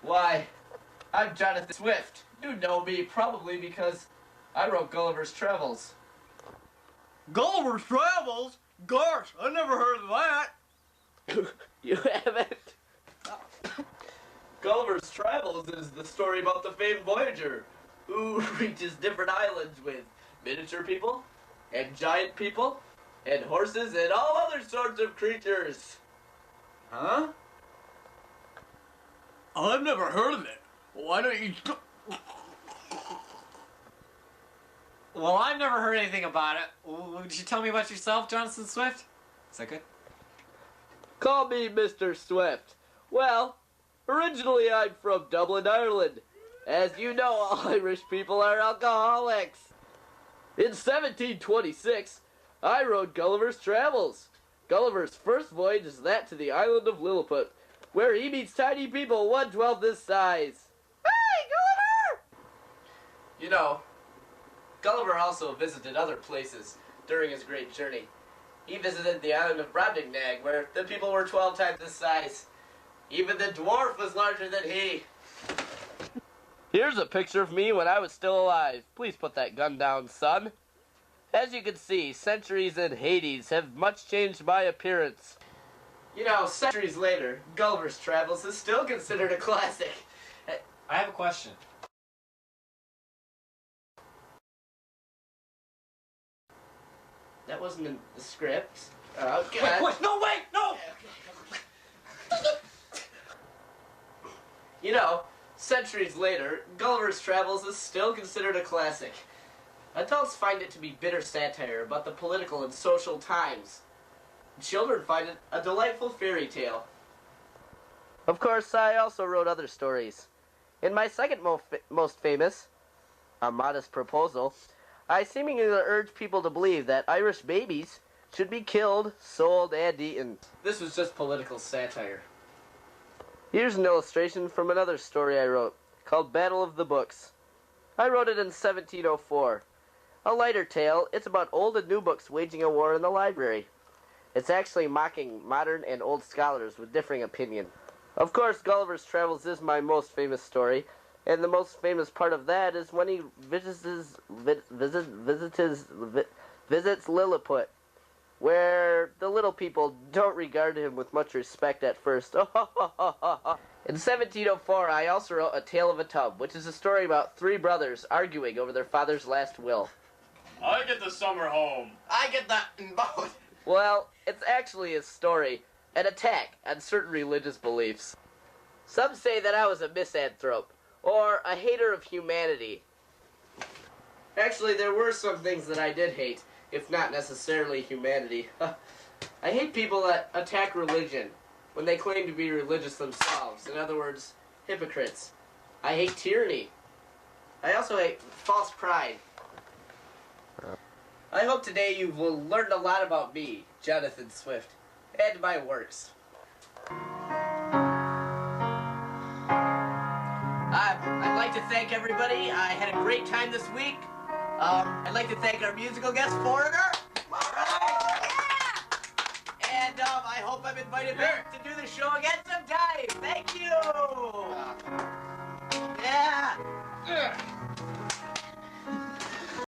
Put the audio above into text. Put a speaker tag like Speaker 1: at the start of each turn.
Speaker 1: Why, I'm Jonathan Swift. You know me probably because I wrote Gulliver's Travels.
Speaker 2: Gulliver's Travels? Gosh, I never heard of that.
Speaker 1: You haven't? Gulliver's Travels is the story about the famed voyager who reaches different islands with miniature people, and giant people, and horses, and all other sorts of creatures.
Speaker 2: Huh? I've never heard of it. Why don't you...
Speaker 3: Well, I've never heard anything about it. Would you tell me about yourself, Jonathan Swift? Is that good?
Speaker 1: Call me Mr. Swift. Well, originally I'm from Dublin, Ireland. As you know, all Irish people are alcoholics. In 1726, I wrote Gulliver's Travels. Gulliver's first voyage is that to the island of Lilliput, where he meets tiny people 1/12 this size. Hey, Gulliver! You know, Gulliver also visited other places during his great journey. He visited the island of Brobdingnag, where the people were 12 times his size. Even the dwarf was larger than he. Here's a picture of me when I was still alive. Please put that gun down, son. As you can see, centuries in Hades have much changed my appearance. You know, centuries later, Gulliver's Travels is still considered a classic.
Speaker 3: I have a question.
Speaker 1: That wasn't in the script. Oh, God.
Speaker 2: Wait, no, wait, no!
Speaker 1: You know, centuries later, Gulliver's Travels is still considered a classic. Adults find it to be bitter satire about the political and social times. Children find it a delightful fairy tale. Of course, I also wrote other stories. In my second most famous, A Modest Proposal, I seemingly urge people to believe that Irish babies should be killed, sold, and eaten. This was just political satire. Here's an illustration from another story I wrote, called Battle of the Books. I wrote it in 1704. A lighter tale, it's about old and new books waging a war in the library. It's actually mocking modern and old scholars with differing opinion. Of course, Gulliver's Travels is my most famous story, and the most famous part of that is when he visits Lilliput, where the little people don't regard him with much respect at first. In 1704, I also wrote A Tale of a Tub, which is a story about three brothers arguing over their father's last will.
Speaker 2: I get the summer home.
Speaker 3: I get that in both.
Speaker 1: Well, it's actually a story, an attack on certain religious beliefs. Some say that I was a misanthrope, or a hater of humanity. Actually, there were some things that I did hate, if not necessarily humanity. I hate people that attack religion when they claim to be religious themselves. In other words, hypocrites. I hate tyranny. I also hate false pride. I hope today you've learned a lot about me, Jonathan Swift, and my works. I'd like to thank everybody. I had a great time this week. I'd like to thank our musical guest, Foreigner. All right. Yeah. And I hope I'm invited back to do the show again sometime. Thank you. Yeah.